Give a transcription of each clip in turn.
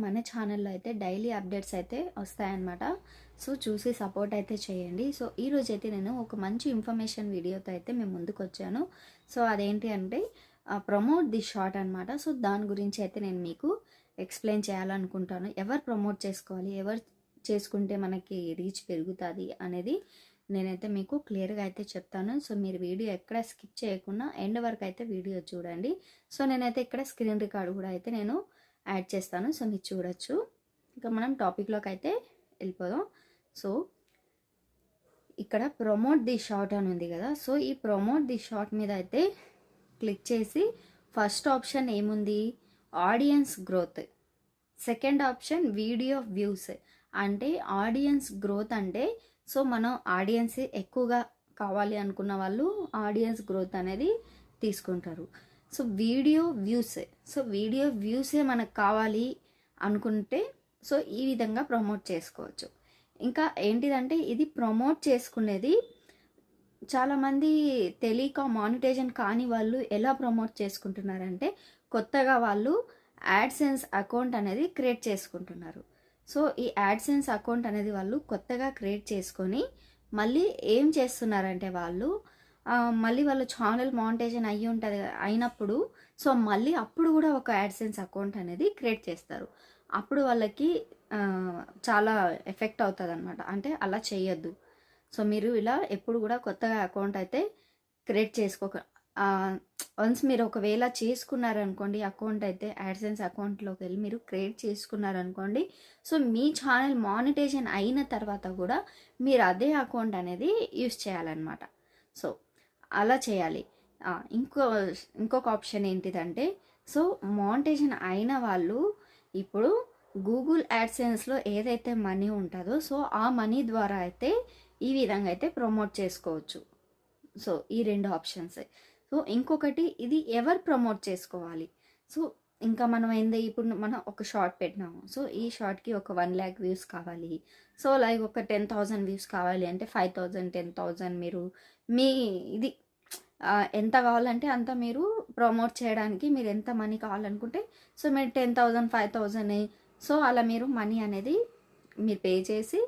మన ఛానల్లో అయితే డైలీ అప్డేట్స్ అయితే వస్తాయన్నమాట. సో చూసి సపోర్ట్ అయితే చేయండి. సో ఈరోజు అయితే నేను ఒక మంచి ఇన్ఫర్మేషన్ వీడియోతో అయితే మేము ముందుకు వచ్చాను. సో అదేంటి అంటే ప్రమోట్ ది షార్ట్ అనమాట. సో దాని గురించి అయితే నేను మీకు ఎక్స్ప్లెయిన్ చేయాలనుకుంటాను. ఎవరు ప్రమోట్ చేసుకోవాలి, ఎవరు చేసుకుంటే మనకి రీచ్ పెరుగుతుంది అనేది నేనైతే మీకు క్లియర్గా అయితే చెప్తాను. సో మీరు వీడియో ఎక్కడ స్కిప్ చేయకుండా ఎండ్ వరకు అయితే వీడియో చూడండి. సో నేనైతే ఇక్కడ స్క్రీన్ రికార్డు కూడా అయితే నేను యాడ్ చేస్తాను. సో మీరు చూడొచ్చు. ఇంకా మనం టాపిక్లోకి అయితే వెళ్ళిపోదాం. సో ఇక్కడ ప్రమోట్ ది షార్ట్ అని ఉంది కదా. సో ఈ ప్రమోట్ ది షార్ట్ మీద అయితే క్లిక్ చేసి ఫస్ట్ ఆప్షన్ ఏముంది, audience growth. Second option video views. అంటే ఆడియన్స్ గ్రోత్ అంటే సో మనం ఆడియన్స్ ఎక్కువగా కావాలి అనుకున్న వాళ్ళు ఆడియన్స్ గ్రోత్ అనేది తీసుకుంటారు. So video views, so video వ్యూసే మనకు కావాలి అనుకుంటే సో ఈ విధంగా ప్రమోట్ చేసుకోవచ్చు. ఇంకా ఏంటిదంటే ఇది ప్రమోట్ చేసుకునేది చాలామంది తెలియక మానిటైజేషన్ కాని వాళ్ళు ఎలా ప్రమోట్ చేసుకుంటున్నారంటే కొత్తగా వాళ్ళు యాడ్సెన్స్ అకౌంట్ అనేది క్రియేట్ చేసుకుంటున్నారు. సో ఈ యాడ్సెన్స్ అకౌంట్ అనేది వాళ్ళు కొత్తగా క్రియేట్ చేసుకొని మళ్ళీ ఏం చేస్తున్నారంటే వాళ్ళు మళ్ళీ వాళ్ళ ఛానల్ మానిటైజేషన్ అయ్యి ఉంటుంది అయినప్పుడు సో మళ్ళీ అప్పుడు కూడా ఒక యాడ్సెన్స్ అకౌంట్ అనేది క్రియేట్ చేస్తారు. అప్పుడు వాళ్ళకి చాలా ఎఫెక్ట్ అవుతుంది అనమాట. అంటే అలా చేయొద్దు. సో మీరు ఇలా ఎప్పుడు కూడా కొత్తగా అకౌంట్ అయితే క్రియేట్ చేసుకోక వన్స్ మీరు ఒకవేళ చేసుకున్నారనుకోండి అకౌంట్ అయితే యాడ్సెన్స్ అకౌంట్లోకి వెళ్ళి మీరు క్రియేట్ చేసుకున్నారనుకోండి సో మీ ఛానల్ మానిటైజేషన్ అయిన తర్వాత కూడా మీరు అదే అకౌంట్ అనేది యూస్ చేయాలన్నమాట. సో అలా చేయాలి. ఇంకొక ఆప్షన్ ఏంటిదంటే సో మానిటైజేషన్ అయిన వాళ్ళు ఇప్పుడు గూగుల్ యాడ్సెన్స్లో ఏదైతే మనీ ఉంటుందో సో ఆ మనీ ద్వారా అయితే ఈ విధంగా అయితే ప్రమోట్ చేసుకోవచ్చు. సో ఈ రెండు ఆప్షన్స్. సో ఇంకొకటి ఇది ఎవరు ప్రమోట్ చేసుకోవాలి. సో ఇంకా మనం ఏంది ఇప్పుడు మనం ఒక షార్ట్ పెట్టినాము. సో ఈ షార్ట్కి ఒక 1 lakh వ్యూస్ కావాలి. సో లైక్ ఒక 10,000 వ్యూస్ కావాలి అంటే 5,000 10,000 మీరు మీ ఇది ఎంత కావాలంటే అంత మీరు ప్రమోట్ చేయడానికి మీరు ఎంత మనీ కావాలనుకుంటే సో మీరు 10,000 5,000 సో అలా మీరు మనీ అనేది మీరు పే చేసి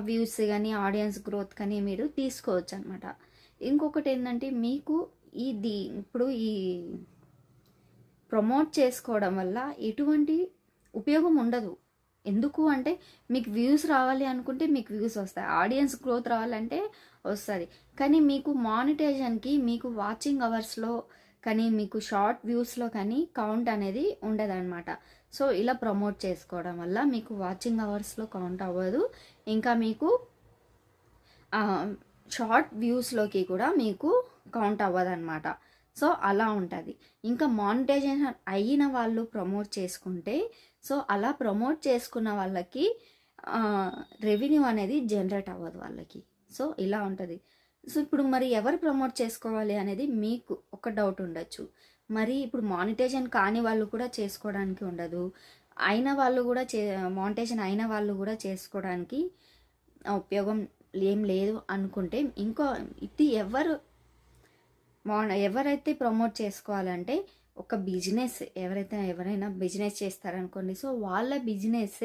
వ్యూస్ కానీ ఆడియన్స్ గ్రోత్ కానీ మీరు తీసుకోవచ్చు అనమాట. ఇంకొకటి ఏంటంటే మీకు ఇది ఇప్పుడు ఈ ప్రమోట్ చేసుకోవడం వల్ల ఎటువంటి ఉపయోగం ఉండదు. ఎందుకు అంటే మీకు వ్యూస్ రావాలి అనుకుంటే మీకు వ్యూస్ వస్తాయి, ఆడియన్స్ గ్రోత్ రావాలంటే వస్తుంది. కానీ మీకు మానిటైజేషన్కి మీకు వాచింగ్ అవర్స్లో కానీ మీకు షార్ట్ వ్యూస్లో కానీ కౌంట్ అనేది ఉండదన్నమాట. సో ఇలా ప్రమోట్ చేసుకోవడం వల్ల మీకు వాచింగ్ అవర్స్లో కౌంట్ అవ్వదు, ఇంకా మీకు షార్ట్ వ్యూస్లోకి కూడా మీకు కౌంట్ అవ్వదన్నమాట. సో అలా ఉంటుంది. ఇంకా మానిటైజేషన్ అయిన వాళ్ళు ప్రమోట్ చేసుకుంటే సో అలా ప్రమోట్ చేసుకున్న వాళ్ళకి రెవెన్యూ అనేది జనరేట్ అవ్వదు వాళ్ళకి. సో ఇలా ఉంటుంది. సో ఇప్పుడు మరి ఎవరు ప్రమోట్ చేసుకోవాలి అనేది మీకు ఒక డౌట్ ఉండొచ్చు. మరి ఇప్పుడు మానిటైజేషన్ కాని వాళ్ళు కూడా చేసుకోవడానికి ఉండదు, అయిన వాళ్ళు కూడా మానిటైజేషన్ అయిన వాళ్ళు కూడా చేసుకోవడానికి ఉపయోగం ఏం లేదు అనుకుంటే ఇది ఎవరైతే ప్రమోట్ చేసుకోవాలంటే ఒక బిజినెస్ ఎవరైనా బిజినెస్ చేస్తారనుకోండి సో వాళ్ళ బిజినెస్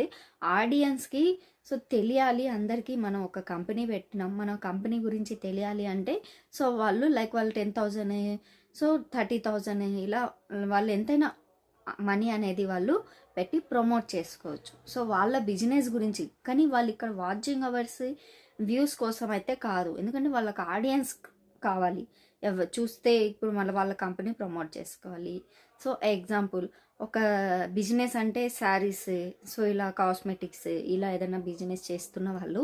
ఆడియన్స్కి సో తెలియాలి. అందరికీ మనం ఒక కంపెనీ పెట్టినాం, మన కంపెనీ గురించి తెలియాలి అంటే సో వాళ్ళు లైక్ వాళ్ళు 10,000 సో 30,000 ఇలా వాళ్ళు ఎంతైనా మనీ అనేది వాళ్ళు పెట్టి ప్రమోట్ చేసుకోవచ్చు. సో వాళ్ళ బిజినెస్ గురించి. కానీ వాళ్ళు ఇక్కడ వాచింగ్ అవర్స్ వ్యూస్ కోసం అయితే కాదు, ఎందుకంటే వాళ్ళకి ఆడియన్స్ కావాలి చూస్తే ఇప్పుడు మళ్ళీ వాళ్ళ కంపెనీ ప్రమోట్ చేసుకోవాలి. సో ఎగ్జాంపుల్ ఒక బిజినెస్ అంటే శారీస్, సో ఇలా కాస్మెటిక్స్ ఇలా ఏదైనా బిజినెస్ చేస్తున్న వాళ్ళు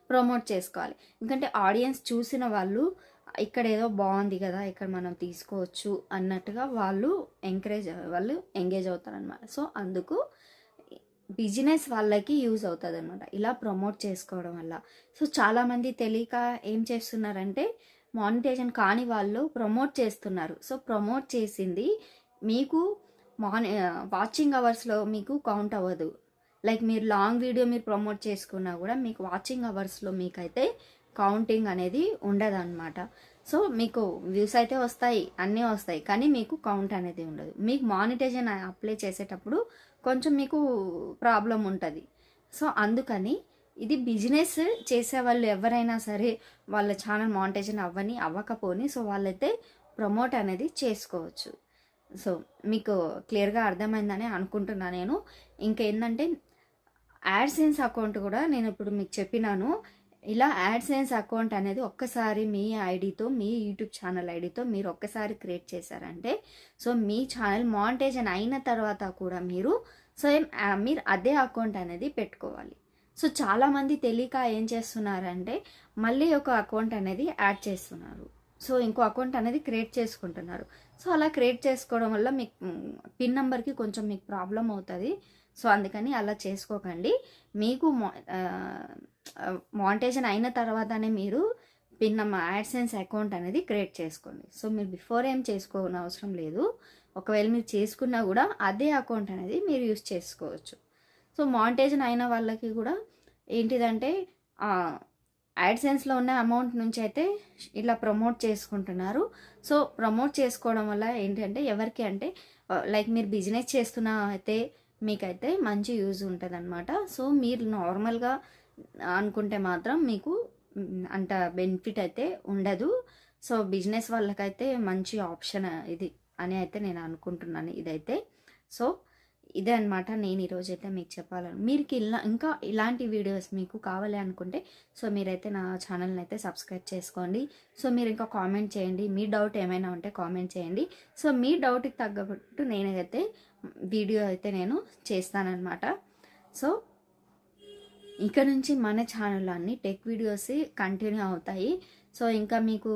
ప్రమోట్ చేసుకోవాలి. ఎందుకంటే ఆడియన్స్ చూసిన వాళ్ళు ఇక్కడ ఏదో బాగుంది కదా ఇక్కడ మనం తీసుకోవచ్చు అన్నట్టుగా వాళ్ళు ఎంగేజ్ అవుతారనమాట. సో అందుకు బిజినెస్ వాళ్ళకి యూజ్ అవుతుంది అనమాట ఇలా ప్రమోట్ చేసుకోవడం వల్ల. సో చాలామంది తెలియక ఏం చేస్తున్నారంటే మానిటైజేషన్ కాని వాళ్ళు ప్రమోట్ చేస్తున్నారు. సో ప్రమోట్ చేసింది మీకు వాచింగ్ అవర్స్లో మీకు కౌంట్ అవ్వదు. లైక్ మీరు లాంగ్ వీడియో మీరు ప్రమోట్ చేసుకున్నా కూడా మీకు వాచింగ్ అవర్స్లో మీకైతే కౌంటింగ్ అనేది ఉండదన్నమాట. సో మీకు వ్యూస్ అయితే వస్తాయి, అన్నీ వస్తాయి, కానీ మీకు కౌంట్ అనేది ఉండదు. మీకు మానిటైజేషన్ అప్లై చేసేటప్పుడు కొంచెం మీకు ప్రాబ్లం ఉంటుంది. సో అందుకని ఇది బిజినెస్ చేసేవాళ్ళు ఎవరైనా సరే వాళ్ళ ఛానల్ మానిటైజేషన్ అవ్వకపోని సో వాళ్ళైతే ప్రమోట్ అనేది చేసుకోవచ్చు. సో మీకు క్లియర్గా అర్థమైందని అనుకుంటున్నా నేను. ఇంకేంటంటే యాడ్సెన్స్ అకౌంట్ కూడా నేను ఇప్పుడు మీకు చెప్పినాను. ఇలా యాడ్సెన్స్ అకౌంట్ అనేది ఒక్కసారి మీ ఐడితో, మీ యూట్యూబ్ ఛానల్ ఐడితో మీరు ఒక్కసారి క్రియేట్ చేశారంటే సో మీ ఛానల్ మానిటైజేషన్ అయిన తర్వాత కూడా మీరు మీరు అదే అకౌంట్ అనేది పెట్టుకోవాలి. సో చాలామంది తెలియక ఏం చేస్తున్నారంటే మళ్ళీ ఒక అకౌంట్ అనేది యాడ్ చేస్తున్నారు. సో ఇంకో అకౌంట్ అనేది క్రియేట్ చేసుకుంటున్నారు. సో అలా క్రియేట్ చేసుకోవడం వల్ల మీకు పిన్ నెంబర్కి కొంచెం మీకు ప్రాబ్లం అవుతుంది. సో అందుకని అలా చేసుకోకండి. మీకు మానిటైజేషన్ అయిన తర్వాతనే మీరు యాడ్సెన్స్ అకౌంట్ అనేది క్రియేట్ చేసుకోండి. సో మీరు బిఫోర్ ఏం చేసుకోని అవసరం లేదు. ఒకవేళ మీరు చేసుకున్నా కూడా అదే అకౌంట్ అనేది మీరు యూస్ చేసుకోవచ్చు. సో మానిటైజేషన్ అయిన వాళ్ళకి కూడా ఏంటిదంటే యాడ్సెన్స్లో ఉన్న అమౌంట్ నుంచి అయితే ఇలా ప్రమోట్ చేసుకుంటున్నారు. సో ప్రమోట్ చేసుకోవడం వల్ల ఏంటంటే ఎవరికి అంటే లైక్ మీరు బిజినెస్ చేస్తున్న అయితే మీకైతే మంచి యూజ్ ఉంటుంది అనమాట. సో మీరు నార్మల్గా అనుకుంటే మాత్రం మీకు అంత బెనిఫిట్ అయితే ఉండదు. సో బిజినెస్ వాళ్ళకైతే మంచి ఆప్షన్ ఇది అని అయితే నేను అనుకుంటున్నాను ఇదైతే. సో ఇదే అనమాట నేను ఈరోజు అయితే మీకు చెప్పాలని. మీరు ఇంకా ఇలాంటి వీడియోస్ మీకు కావాలి అనుకుంటే సో మీరైతే నా ఛానల్ని అయితే సబ్స్క్రైబ్ చేసుకోండి. సో మీరు ఇంకా కామెంట్ చేయండి, మీ డౌట్ ఏమైనా ఉంటే కామెంట్ చేయండి. సో మీ డౌట్కి తగ్గట్టు నేనైతే వీడియో అయితే నేను చేస్తానన్నమాట. సో ఇక నుంచి మన ఛానల్లో అన్ని టెక్ వీడియోస్ కంటిన్యూ అవుతాయి. సో ఇంకా మీకు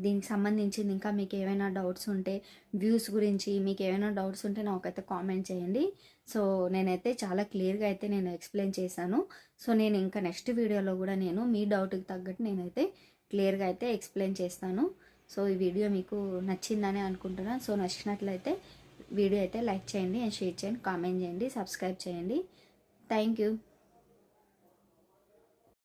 దీనికి సంబంధించింది ఇంకా మీకు ఏమైనా డౌట్స్ ఉంటే వ్యూస్ గురించి మీకు ఏమైనా డౌట్స్ ఉంటే నాకైతే కామెంట్ చేయండి. సో నేనైతే చాలా క్లియర్గా అయితే నేను ఎక్స్ప్లెయిన్ చేశాను. సో నేను ఇంకా నెక్స్ట్ వీడియోలో కూడా నేను మీ డౌట్కి తగ్గట్టు నేనైతే క్లియర్గా అయితే ఎక్స్ప్లెయిన్ చేస్తాను. సో ఈ వీడియో మీకు నచ్చిందని అనుకుంటున్నాను. సో నచ్చినట్లయితే వీడియో అయితే లైక్ చేయండి అండ్ షేర్ చేయండి, కామెంట్ చేయండి, సబ్స్క్రైబ్ చేయండి. Thank you.